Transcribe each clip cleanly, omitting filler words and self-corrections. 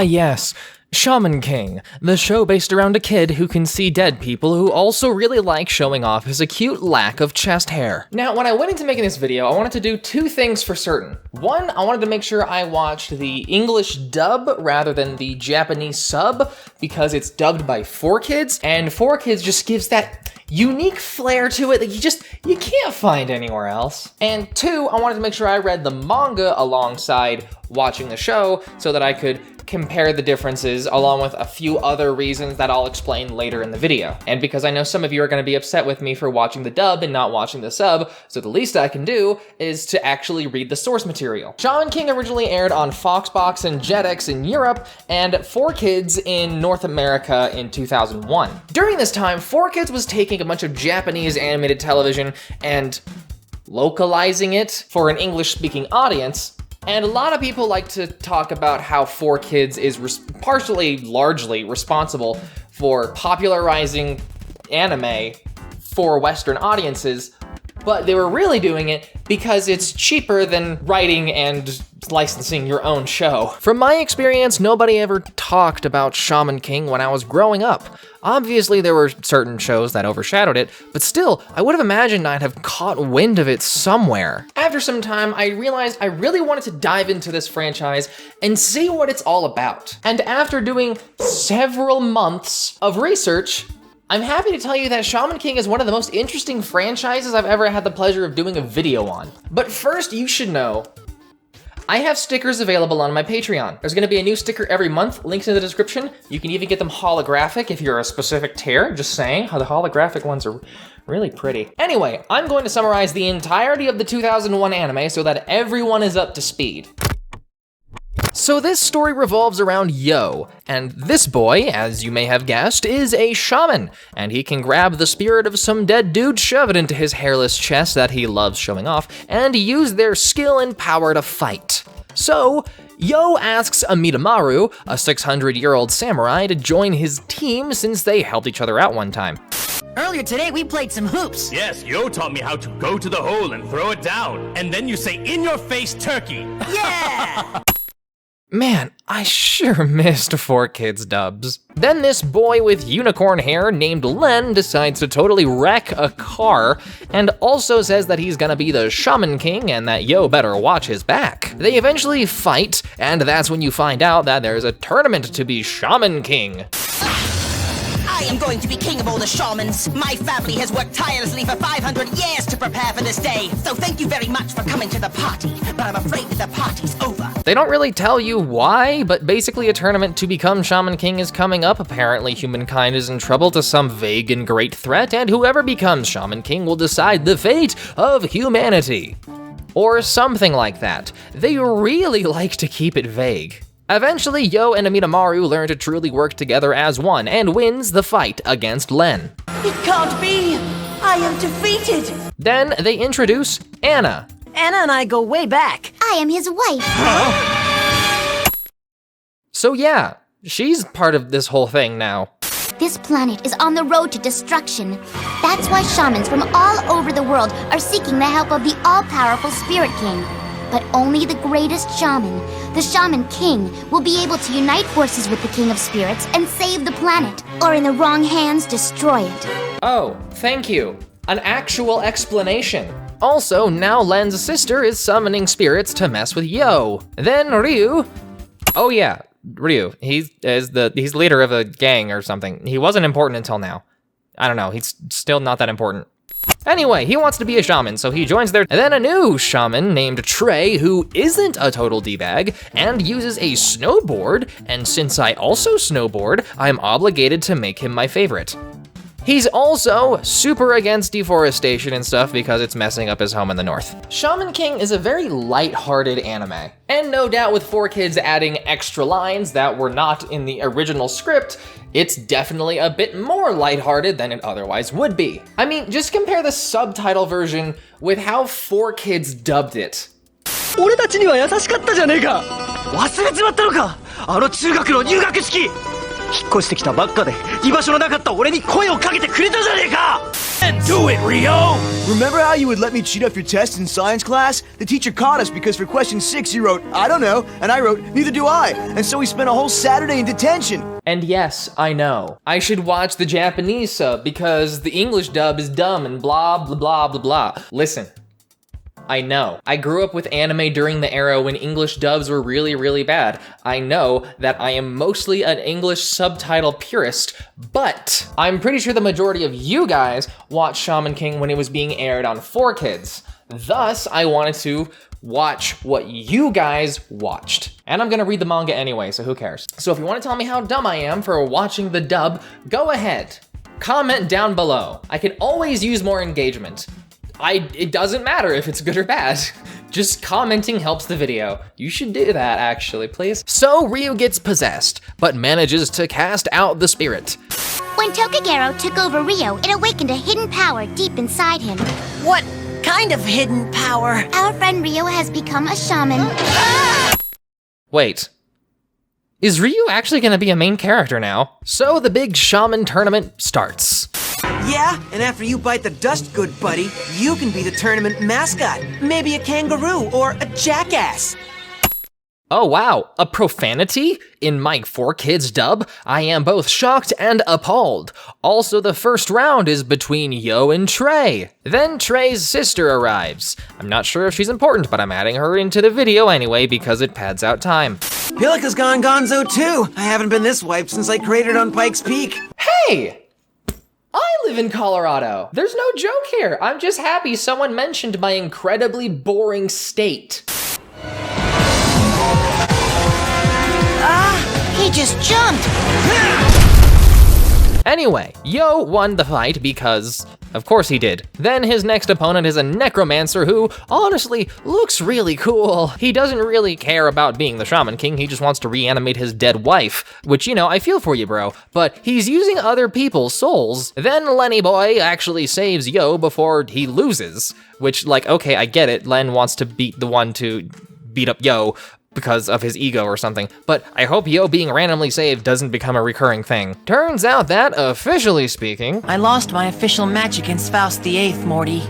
yes, Shaman King, the show based around a kid who can see dead people who also really like showing off his acute lack of chest hair. Now, when I went into making this video, I wanted to do two things for certain. One, I wanted to make sure I watched the English dub rather than the Japanese sub, because it's dubbed by 4Kids, and 4Kids just gives that unique flair to it that you can't find anywhere else. And two, I wanted to make sure I read the manga alongside watching the show so that I could compare the differences along with a few other reasons that I'll explain later in the video. And because I know some of you are going to be upset with me for watching the dub and not watching the sub, so the least I can do is to actually read the source material. Shaman King originally aired on Foxbox and Jetix in Europe and 4Kids in North America in 2001. During this time, 4Kids was taking a bunch of Japanese animated television and localizing it for an English-speaking audience. And a lot of people like to talk about how 4Kids is largely responsible for popularizing anime for Western audiences, but they were really doing it because it's cheaper than writing and licensing your own show. From my experience, nobody ever talked about Shaman King when I was growing up. Obviously, there were certain shows that overshadowed it, but still, I would have imagined I'd have caught wind of it somewhere. After some time, I realized I really wanted to dive into this franchise and see what it's all about. And after doing several months of research, I'm happy to tell you that Shaman King is one of the most interesting franchises I've ever had the pleasure of doing a video on. But first, you should know, I have stickers available on my Patreon. There's gonna be a new sticker every month, links in the description. You can even get them holographic if you're a specific tier, just saying, how the holographic ones are really pretty. Anyway, I'm going to summarize the entirety of the 2001 anime so that everyone is up to speed. So this story revolves around Yoh, and this boy, as you may have guessed, is a shaman, and he can grab the spirit of some dead dude, shove it into his hairless chest that he loves showing off, and use their skill and power to fight. So, Yoh asks Amidamaru, a 600-year-old samurai, to join his team since they helped each other out one time. Earlier today, we played some hoops. Yes, Yoh taught me how to go to the hole and throw it down, and then you say, "In your face, turkey." Yeah! Man, I sure missed 4Kids dubs. Then this boy with unicorn hair named Len decides to totally wreck a car and also says that he's gonna be the Shaman King and that Yoh better watch his back. They eventually fight, and that's when you find out that there's a tournament to be Shaman King. I am going to be king of all the shamans. My family has worked tirelessly for 500 years to prepare for this day. So thank you very much for coming to the party, but I'm afraid that the party's over. They don't really tell you why, but basically a tournament to become Shaman King is coming up. Apparently humankind is in trouble to some vague and great threat, and whoever becomes Shaman King will decide the fate of humanity. Or something like that. They really like to keep it vague. Eventually, Yoh and Amidamaru learn to truly work together as one and wins the fight against Len. It can't be! I am defeated! Then they introduce Anna. Anna and I go way back. I am his wife. So yeah, she's part of this whole thing now. This planet is on the road to destruction. That's why shamans from all over the world are seeking the help of the all-powerful Spirit King. But only the greatest shaman, the Shaman King, will be able to unite forces with the King of Spirits and save the planet, or in the wrong hands, destroy it. Oh, thank you. An actual explanation. Also, now Len's sister is summoning spirits to mess with Yoh. Then Ryu. Oh yeah, Ryu. He's leader of a gang or something. He wasn't important until now. I don't know, he's still not that important. Anyway, he wants to be a shaman, so he joins their. And then a new shaman named Trey, who isn't a total D-bag, and uses a snowboard, and since I also snowboard, I'm obligated to make him my favorite. He's also super against deforestation and stuff because it's messing up his home in the north. Shaman King is a very light-hearted anime, and no doubt with 4Kids adding extra lines that were not in the original script, it's definitely a bit more lighthearted than it otherwise would be. I mean, just compare the subtitle version with how 4Kids dubbed it. 俺たちには優しかったじゃねえか。忘れちまったのか。あの中学の入学式。引っ越してきたばっかで居場所のなかった俺に声をかけてくれたじゃねえか Do it, Rio! Remember how you would let me cheat off your test in science class? The teacher caught us because for question 6 you wrote, I don't know, and I wrote, neither do I. And so we spent a whole Saturday in detention. And yes, I know. I should watch the Japanese sub because the English dub is dumb and blah blah blah blah blah. Listen, I know. I grew up with anime during the era when English dubs were really, really bad. I know that I am mostly an English subtitle purist, but I'm pretty sure the majority of you guys watched Shaman King when it was being aired on 4Kids. Thus, I wanted to watch what you guys watched. And I'm gonna read the manga anyway, so who cares? So if you wanna tell me how dumb I am for watching the dub, go ahead. Comment down below. I can always use more engagement. It doesn't matter if it's good or bad. Just commenting helps the video. You should do that, actually, please. So Ryu gets possessed, but manages to cast out the spirit. When Tokagero took over Rio, it awakened a hidden power deep inside him. What kind of hidden power? Our friend Rio has become a shaman. Wait. Is Ryu actually gonna be a main character now? So the big shaman tournament starts. Yeah, and after you bite the dust, good buddy, you can be the tournament mascot. Maybe a kangaroo or a jackass. Oh wow, a profanity? In my 4Kids dub, I am both shocked and appalled. Also, the first round is between Yoh and Trey. Then Trey's sister arrives. I'm not sure if she's important, but I'm adding her into the video anyway because it pads out time. Pilika's gone gonzo too. I haven't been this wiped since I cratered on Pike's Peak. Hey! I live in Colorado. There's no joke here. I'm just happy someone mentioned my incredibly boring state. He just jumped. Anyway, Yoh won the fight because, of course he did. Then his next opponent is a necromancer who, honestly, looks really cool. He doesn't really care about being the Shaman King, he just wants to reanimate his dead wife. Which, you know, I feel for you, bro. But he's using other people's souls. Then Lenny Boy actually saves Yoh before he loses. Which, like, okay, I get it. Len wants to beat the one to beat up Yoh because of his ego or something, but I hope Yoh being randomly saved doesn't become a recurring thing. Turns out that, officially speaking, I lost my official match against Faust the Eighth, Morty.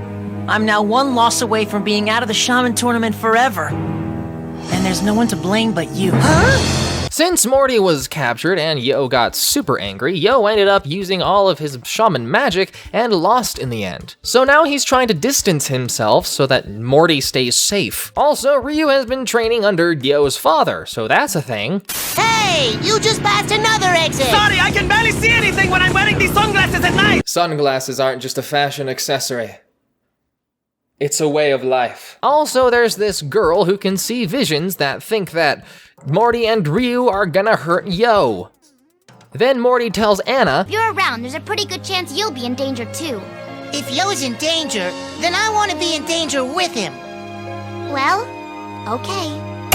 I'm now one loss away from being out of the Shaman tournament forever. And there's no one to blame but you. Huh? Since Morty was captured and Yoh got super angry, Yoh ended up using all of his shaman magic and lost in the end. So now he's trying to distance himself so that Morty stays safe. Also, Ryu has been training under Yoh's father, so that's a thing. Hey, you just passed another exit. Sorry, I can barely see anything when I'm wearing these sunglasses at night. Sunglasses aren't just a fashion accessory. It's a way of life. Also, there's this girl who can see visions that think that Morty and Ryu are gonna hurt Yoh. Then Morty tells Anna, If you're around, there's a pretty good chance you'll be in danger too. If Yo's in danger, then I want to be in danger with him. Well, okay.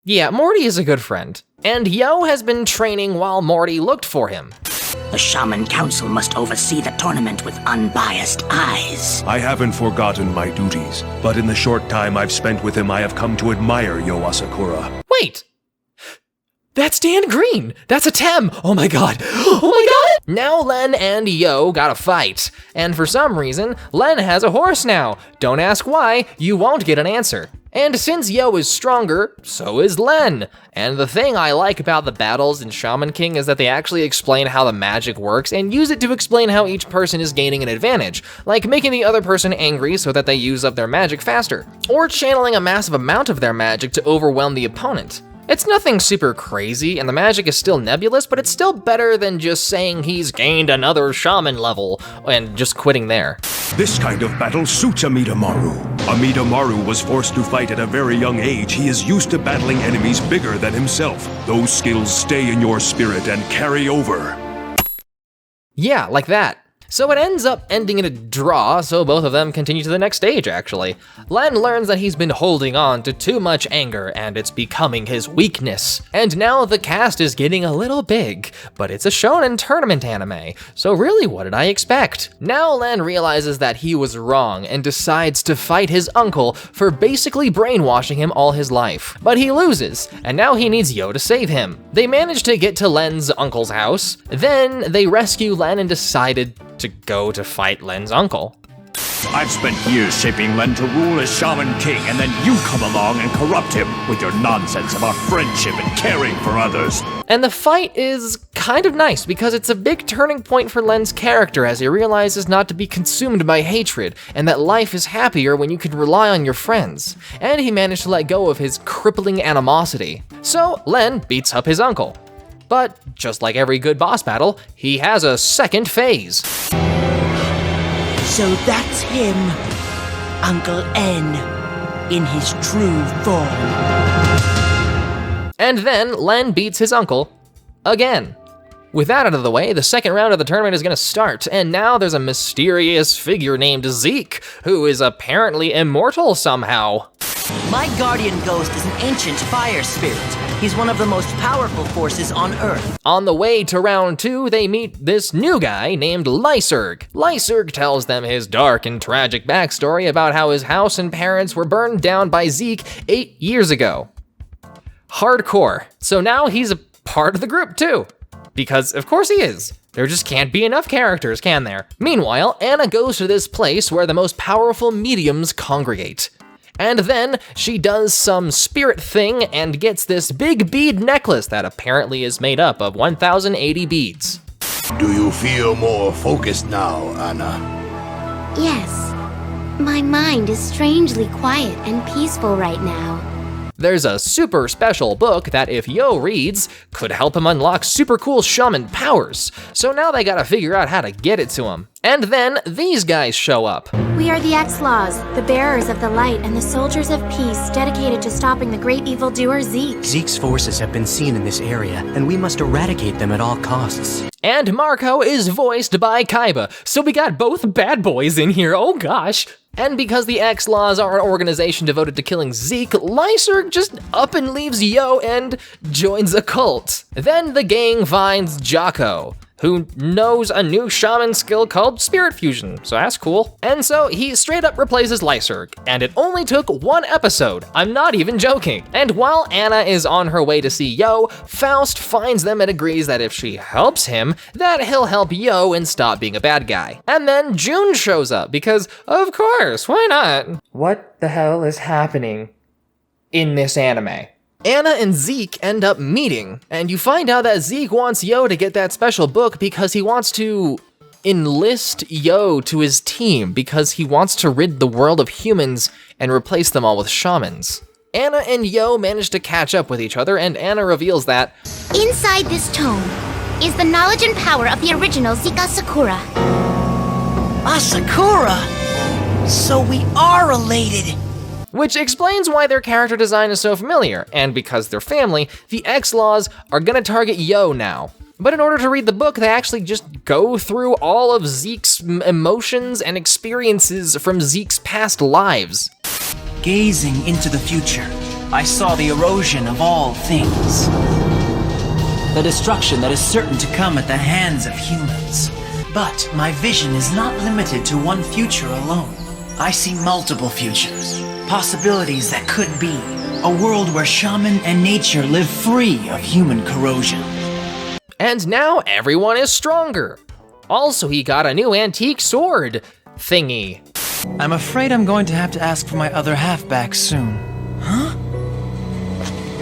yeah, Morty is a good friend. And Yoh has been training while Morty looked for him. The Shaman Council must oversee the tournament with unbiased eyes. I haven't forgotten my duties, but in the short time I've spent with him, I have come to admire Yoh Asakura. Wait! That's Dan Green! That's a Tem! Oh my god! Oh my god! Now Len and Yoh gotta fight. And for some reason, Len has a horse now. Don't ask why, you won't get an answer. And since Yoh is stronger, so is Len. And the thing I like about the battles in Shaman King is that they actually explain how the magic works and use it to explain how each person is gaining an advantage, like making the other person angry so that they use up their magic faster, or channeling a massive amount of their magic to overwhelm the opponent. It's nothing super crazy, and the magic is still nebulous, but it's still better than just saying he's gained another shaman level and just quitting there. This kind of battle suits Amidamaru. Amidamaru was forced to fight at a very young age. He is used to battling enemies bigger than himself. Those skills stay in your spirit and carry over. Yeah, like that. So it ends up ending in a draw, so both of them continue to the next stage, actually. Len learns that he's been holding on to too much anger, and it's becoming his weakness. And now the cast is getting a little big, but it's a shonen tournament anime, so really what did I expect? Now Len realizes that he was wrong and decides to fight his uncle for basically brainwashing him all his life. But he loses, and now he needs Yoh to save him. They manage to get to Len's uncle's house, then they rescue Len and decided to go to fight Len's uncle. I've spent years shaping Len to rule as Shaman King, and then you come along and corrupt him with your nonsense about friendship and caring for others. And the fight is kind of nice because it's a big turning point for Len's character as he realizes not to be consumed by hatred and that life is happier when you can rely on your friends. And he managed to let go of his crippling animosity. So Len beats up his uncle. But just like every good boss battle, he has a second phase. So that's him, Uncle N, in his true form. And then Len beats his uncle again. With that out of the way, the second round of the tournament is gonna start, and now there's a mysterious figure named Zeke, who is apparently immortal somehow. My guardian ghost is an ancient fire spirit. He's one of the most powerful forces on Earth. On the way to round 2, they meet this new guy named Lyserg. Lyserg tells them his dark and tragic backstory about how his house and parents were burned down by Zeke 8 years ago. Hardcore. So now he's a part of the group too. Because of course he is. There just can't be enough characters, can there? Meanwhile, Anna goes to this place where the most powerful mediums congregate. And then she does some spirit thing and gets this big bead necklace that apparently is made up of 1,080 beads. Do you feel more focused now, Anna? Yes. My mind is strangely quiet and peaceful right now. There's a super special book that if Yoh reads, could help him unlock super cool shaman powers. So now they gotta figure out how to get it to him. And then these guys show up. We are the X-Laws, the bearers of the light and the soldiers of peace dedicated to stopping the great evildoer Zeke. Zeke's forces have been seen in this area, and we must eradicate them at all costs. And Marco is voiced by Kaiba, so we got both bad boys in here, oh gosh. And because the X-Laws are an organization devoted to killing Zeke, Lyserg just up and leaves Yoh and joins a cult. Then the gang finds Jocko, who knows a new shaman skill called Spirit Fusion, so that's cool. And so he straight up replaces Lyserg, and it only took 1 episode, I'm not even joking. And while Anna is on her way to see Yoh, Faust finds them and agrees that if she helps him, that he'll help Yoh and stop being a bad guy. And then June shows up, because of course, why not? What the hell is happening in this anime? Anna and Zeke end up meeting, and you find out that Zeke wants Yoh to get that special book because he wants to enlist Yoh to his team because he wants to rid the world of humans and replace them all with shamans. Anna and Yoh manage to catch up with each other, and Anna reveals that Inside this tome is the knowledge and power of the original Yoh Asakura. Asakura? So we are related. which explains why their character design is so familiar, and because they're family, the X-Laws are gonna target Yoh now. But in order to read the book, they actually just go through all of Zeke's emotions and experiences from Zeke's past lives. Gazing into the future, I saw the erosion of all things. The destruction that is certain to come at the hands of humans. But my vision is not limited to one future alone. I see multiple futures, possibilities that could be. A world where shaman and nature live free of human corrosion. And now everyone is stronger. Also, he got a new antique sword thingy. I'm afraid I'm going to have to ask for my other half back soon. Huh?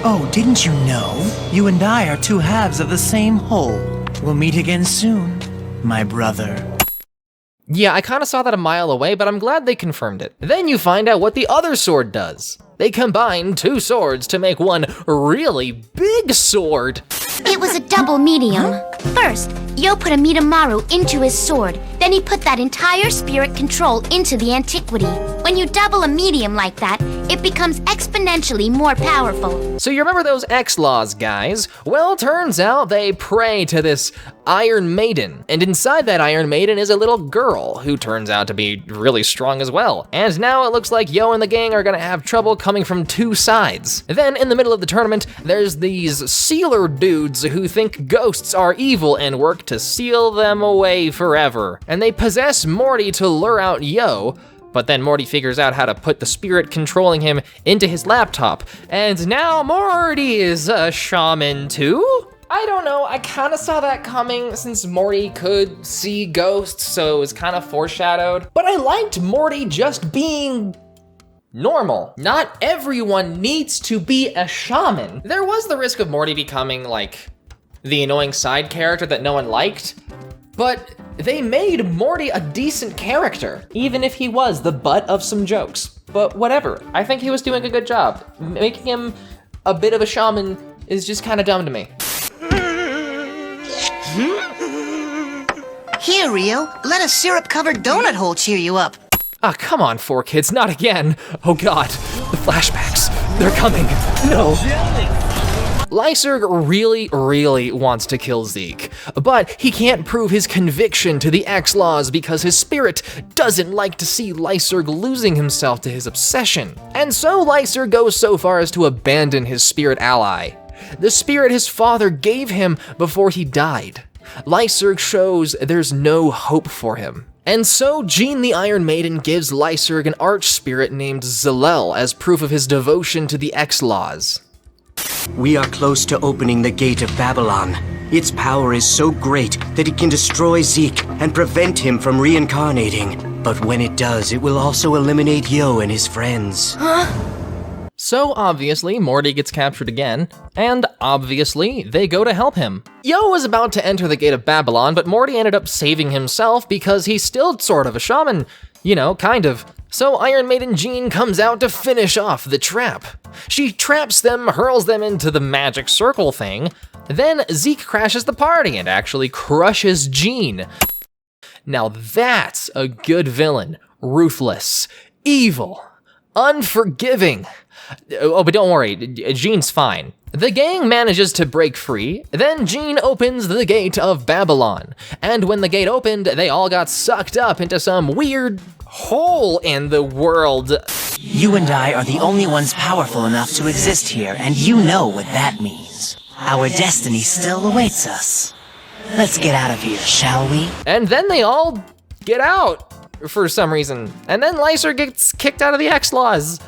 Oh, didn't you know? You and I are two halves of the same whole. We'll meet again soon, my brother. Yeah, I kinda saw that a mile away, but I'm glad they confirmed it. Then you find out what the other sword does. They combine two swords to make one really big sword. It was a double medium. First, Yoh put a Midamaru into his sword. Then he put that entire spirit control into the antiquity. When you double a medium like that, it becomes exponentially more powerful. So you remember those X-Laws guys? Well, turns out they pray to this Iron Maiden, and inside that Iron Maiden is a little girl who turns out to be really strong as well. And now it looks like Yoh and the gang are gonna have trouble coming from two sides. Then in the middle of the tournament, there's these sealer dudes who think ghosts are evil and work to seal them away forever. And they possess Morty to lure out Yoh, but then Morty figures out how to put the spirit controlling him into his laptop. And now Morty is a shaman too? I don't know, I kinda saw that coming since Morty could see ghosts, so it was kinda foreshadowed. But I liked Morty just being normal. Not everyone needs to be a shaman. There was the risk of Morty becoming like the annoying side character that no one liked, but they made Morty a decent character, even if he was the butt of some jokes. But whatever, I think he was doing a good job. Making him a bit of a shaman is just kinda dumb to me. Here, Rio, let a syrup-covered donut hole cheer you up. Ah, come on, 4Kids, not again. Oh God, the flashbacks, they're coming. No. Lyserg really wants to kill Zeke, but he can't prove his conviction to the X-Laws because his spirit doesn't like to see Lyserg losing himself to his obsession. And so Lyserg goes so far as to abandon his spirit ally, the spirit his father gave him before he died. Lyserg shows there's no hope for him. And so Jean the Iron Maiden gives Lyserg an arch-spirit named Zalel as proof of his devotion to the X-Laws. We are close to opening the Gate of Babylon. Its power is so great that it can destroy Zeke and prevent him from reincarnating. But when it does, it will also eliminate Yoh and his friends. So obviously, Morty gets captured again, and obviously, they go to help him. Yoh was about to enter the Gate of Babylon, but Morty ended up saving himself because he's still sort of a shaman. You know, kind of. So Iron Maiden Jean comes out to finish off the trap. She traps them, hurls them into the magic circle thing. Then Zeke crashes the party and actually crushes Jean. Now that's a good villain. Ruthless, evil, unforgiving. Oh, but don't worry, Jean's fine. The gang manages to break free, then Jean opens the Gate of Babylon. And when the gate opened, they all got sucked up into some weird hole in the world. You and I are the only ones powerful enough to exist here, and you know what that means. Our destiny still awaits us. Let's get out of here, shall we? And then they all get out for some reason. And then Lyserg gets kicked out of the X-Laws.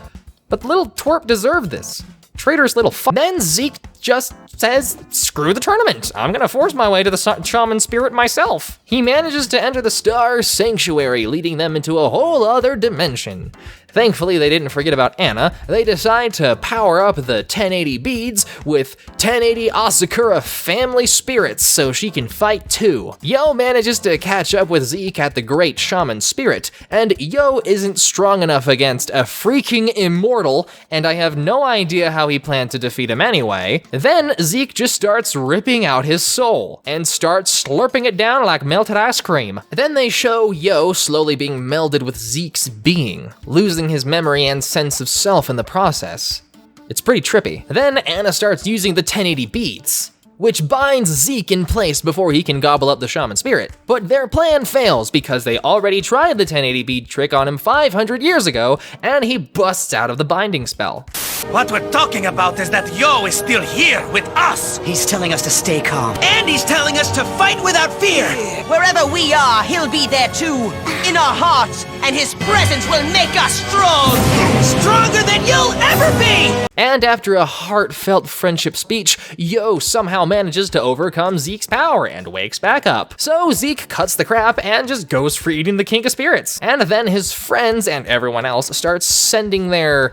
But the little twerp deserved this. Traitorous little fuck. Then Zeke just says, screw the tournament. I'm gonna force my way to the shaman spirit myself. He manages to enter the Star Sanctuary, leading them into a whole other dimension. Thankfully, they didn't forget about Anna. They decide to power up the 1080 beads with 1080 Asakura family spirits so she can fight too. Yoh manages to catch up with Zeke at the Great Shaman Spirit, and Yoh isn't strong enough against a freaking immortal, and I have no idea how he planned to defeat him anyway. Then Zeke just starts ripping out his soul, and starts slurping it down like melted ice cream. Then they show Yoh slowly being melded with Zeke's being, losing his memory and sense of self in the process. It's pretty trippy. Then Anna starts using the 1080 beads, which binds Zeke in place before he can gobble up the shaman spirit. But their plan fails because they already tried the 1080 bead trick on him 500 years ago, and he busts out of the binding spell. What we're talking about is that Yoh is still here with us! He's telling us to stay calm. And he's telling us to fight without fear! Wherever we are, he'll be there too. In our hearts, and his presence will make us strong! Stronger than you'll ever be! And after a heartfelt friendship speech, Yoh somehow manages to overcome Zeke's power and wakes back up. So Zeke cuts the crap and just goes for eating the King of Spirits. And then his friends and everyone else starts sending their,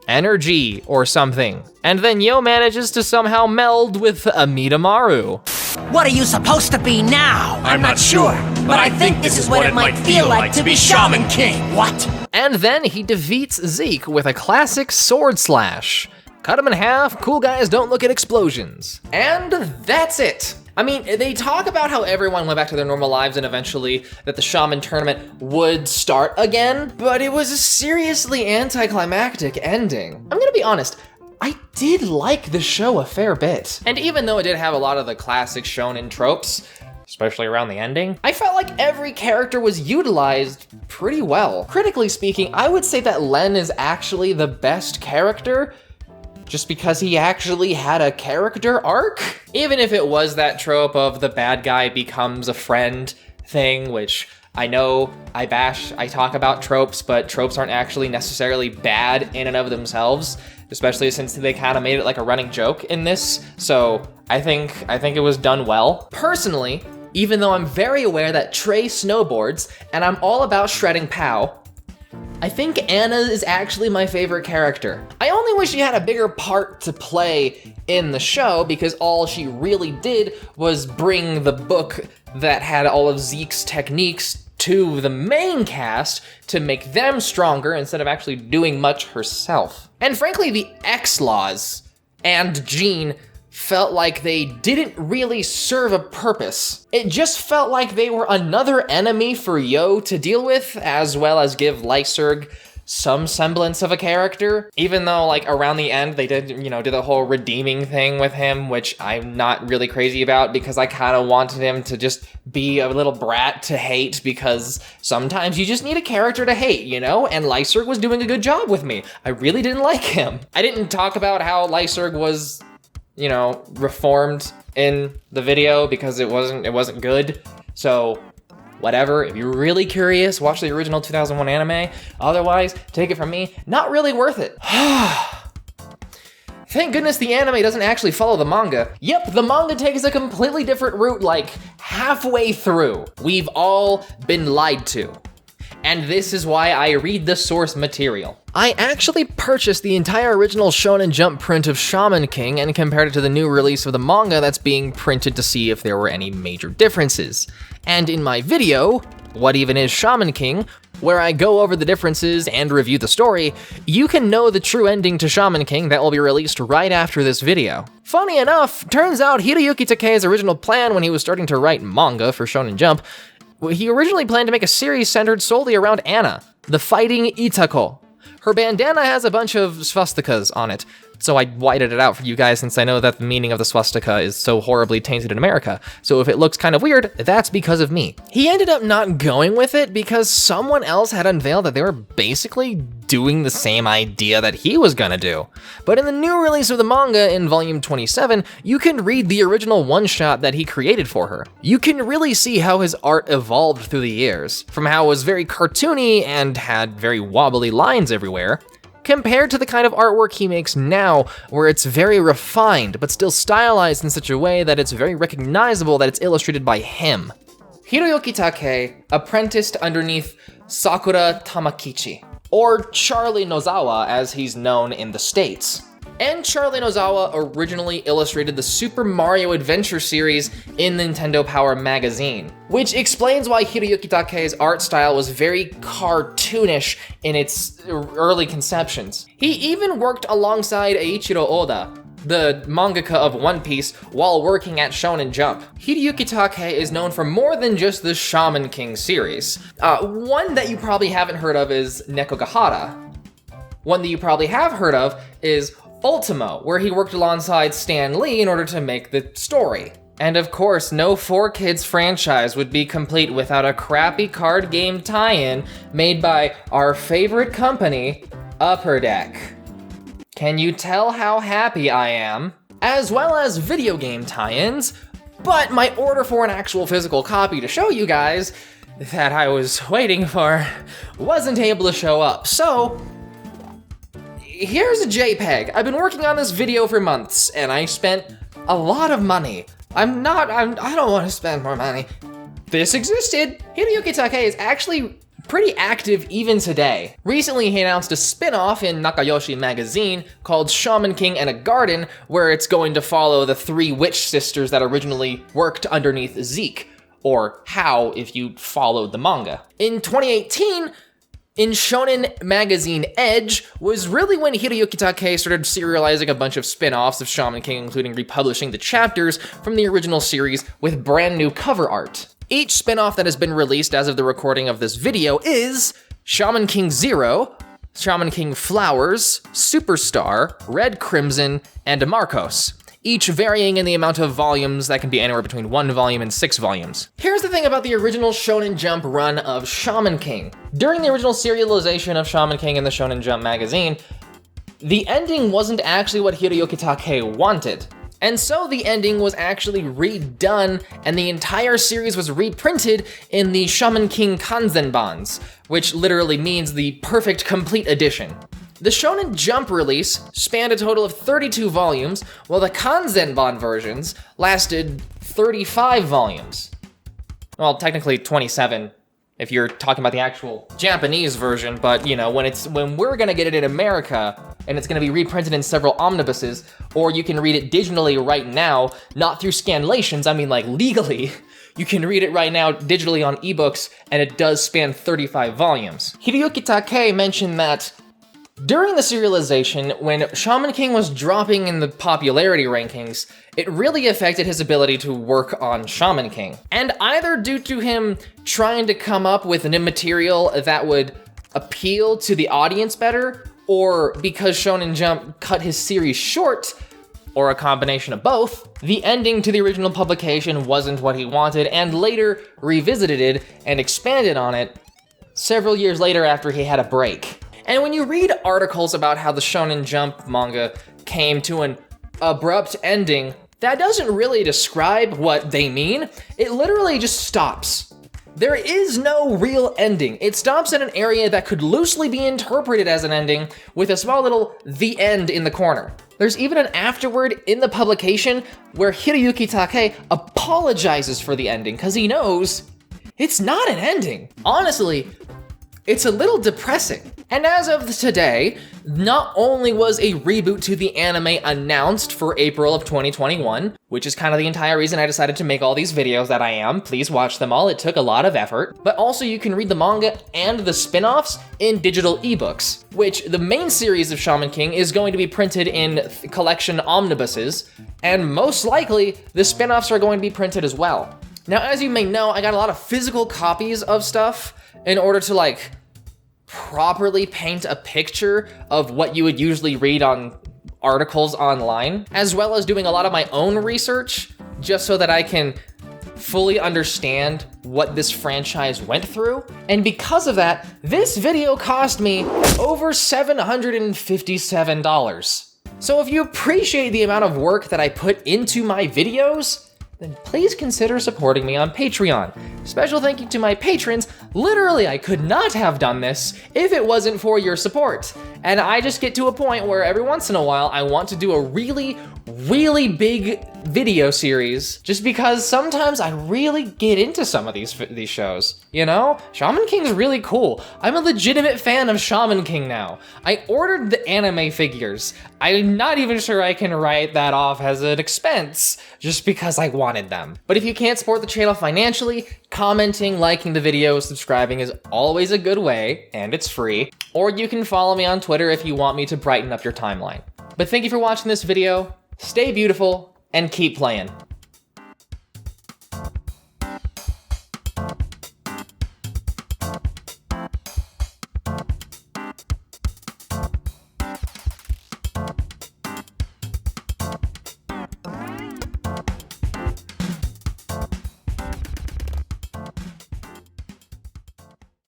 energy or something. And then Yoh manages to somehow meld with Amidamaru. What are you supposed to be now? I'm not sure, but I think this is what it might feel like to be Shaman King. What? And then he defeats Zeke with a classic sword slash. Cut him in half, cool guys don't look at explosions. And that's it. I mean, they talk about how everyone went back to their normal lives and eventually that the Shaman tournament would start again, but it was a seriously anticlimactic ending. I'm gonna be honest, I did like the show a fair bit. And even though it did have a lot of the classic shonen tropes, especially around the ending, I felt like every character was utilized pretty well. Critically speaking, I would say that Len is actually the best character just because he actually had a character arc. Even if it was that trope of the bad guy becomes a friend thing, which I know I talk about tropes, but tropes aren't actually necessarily bad in and of themselves, especially since they kind of made it like a running joke in this. So I think it was done well. Personally, even though I'm very aware that Trey snowboards and I'm all about shredding Pow, I think Anna is actually my favorite character. I only wish she had a bigger part to play in the show because all she really did was bring the book that had all of Zeke's techniques to the main cast to make them stronger instead of actually doing much herself. And frankly, the X-Laws and Jean felt like they didn't really serve a purpose. It just felt like they were another enemy for Yoh to deal with, as well as give Lyserg some semblance of a character. Even though, like, around the end, they did the whole redeeming thing with him, which I'm not really crazy about because I kind of wanted him to just be a little brat to hate because sometimes you just need a character to hate, And Lyserg was doing a good job with me. I really didn't like him. I didn't talk about how Lyserg was reformed in the video because it wasn't good. So whatever, if you're really curious, watch the original 2001 anime. Otherwise, take it from me, not really worth it. Thank goodness the anime doesn't actually follow the manga. Yep, the manga takes a completely different route like halfway through. We've all been lied to. And this is why I read the source material. I actually purchased the entire original Shonen Jump print of Shaman King and compared it to the new release of the manga that's being printed to see if there were any major differences. And in my video, What Even Is Shaman King, where I go over the differences and review the story, you can know the true ending to Shaman King that will be released right after this video. Funny enough, turns out Hiroyuki Takei's original plan when he was starting to write manga for Shonen Jump, he originally planned to make a series centered solely around Anna, the fighting Itako. Her bandana has a bunch of swastikas on it, so I whited it out for you guys since I know that the meaning of the swastika is so horribly tainted in America, so if it looks kind of weird, that's because of me. He ended up not going with it because someone else had unveiled that they were basically doing the same idea that he was gonna do. But in the new release of the manga in volume 27, you can read the original one-shot that he created for her. You can really see how his art evolved through the years, from how it was very cartoony and had very wobbly lines everywhere, compared to the kind of artwork he makes now, where it's very refined, but still stylized in such a way that it's very recognizable that it's illustrated by him. Hiroyuki Takei apprenticed underneath Sakura Tamakichi, or Charlie Nozawa as he's known in the States. And Charlie Nozawa originally illustrated the Super Mario Adventure series in Nintendo Power magazine, which explains why Hiroyuki Takei's art style was very cartoonish in its early conceptions. He even worked alongside Eiichiro Oda, the mangaka of One Piece, while working at Shonen Jump. Hiroyuki Takei is known for more than just the Shaman King series. One that you probably haven't heard of is Nekogahara. One that you probably have heard of is Ultimo, where he worked alongside Stan Lee in order to make the story. And of course, no 4Kids franchise would be complete without a crappy card game tie-in made by our favorite company, Upper Deck. Can you tell how happy I am? As well as video game tie-ins, but my order for an actual physical copy to show you guys that I was waiting for wasn't able to show up, so here's a JPEG. I've been working on this video for months, and I spent a lot of money. I don't want to spend more money. This existed. Hiroyuki Takei is actually pretty active even today. Recently, he announced a spin-off in Nakayoshi magazine called Shaman King and a Garden, where it's going to follow the three witch sisters that originally worked underneath Zeke, or How if you followed the manga. In 2018, in Shonen Magazine Edge was really when Hiroyuki Takei started serializing a bunch of spin-offs of Shaman King, including republishing the chapters from the original series with brand new cover art. Each spin-off that has been released as of the recording of this video is Shaman King Zero, Shaman King Flowers, Superstar, Red Crimson, and Marcos, each varying in the amount of volumes that can be anywhere between 1 volume and 6 volumes. Here's the thing about the original Shonen Jump run of Shaman King. During the original serialization of Shaman King in the Shonen Jump magazine, the ending wasn't actually what Hiroyuki Takei wanted. And so the ending was actually redone, and the entire series was reprinted in the Shaman King Kanzenbans, which literally means the perfect complete edition. The Shonen Jump release spanned a total of 32 volumes, while the Kanzenban versions lasted 35 volumes. Well, technically 27 if you're talking about the actual Japanese version, but you know, when we're gonna get it in America, and it's gonna be reprinted in several omnibuses, or you can read it digitally right now, not through scanlations, I mean like legally, you can read it right now digitally on ebooks, and it does span 35 volumes. Hiroyuki Takei mentioned that during the serialization, when Shaman King was dropping in the popularity rankings, it really affected his ability to work on Shaman King. And either due to him trying to come up with new material that would appeal to the audience better, or because Shonen Jump cut his series short, or a combination of both, the ending to the original publication wasn't what he wanted, and later revisited it and expanded on it several years later after he had a break. And when you read articles about how the Shonen Jump manga came to an abrupt ending, that doesn't really describe what they mean. It literally just stops. There is no real ending. It stops at an area that could loosely be interpreted as an ending, with a small little "the end" in the corner. There's even an afterword in the publication where Hiroyuki Takei apologizes for the ending, because he knows it's not an ending. Honestly, it's a little depressing. And as of today, not only was a reboot to the anime announced for April of 2021, which is kind of the entire reason I decided to make all these videos that I am, please watch them all, it took a lot of effort, but also you can read the manga and the spin-offs in digital ebooks, which the main series of Shaman King is going to be printed in collection omnibuses, and most likely the spin-offs are going to be printed as well. Now, as you may know, I got a lot of physical copies of stuff in order to properly paint a picture of what you would usually read on articles online, as well as doing a lot of my own research, just so that I can fully understand what this franchise went through. And because of that, this video cost me over $757. So if you appreciate the amount of work that I put into my videos, then please consider supporting me on Patreon. Special thank you to my patrons. Literally, I could not have done this if it wasn't for your support. And I just get to a point where every once in a while, I want to do a really, really big video series, just because sometimes I really get into some of these shows, you know? Shaman King's really cool. I'm a legitimate fan of Shaman King now. I ordered the anime figures. I'm not even sure I can write that off as an expense, just because I wanted them. But if you can't support the channel financially, commenting, liking the video, subscribing is always a good way, and it's free. Or you can follow me on Twitter if you want me to brighten up your timeline. But thank you for watching this video. Stay beautiful, and keep playing.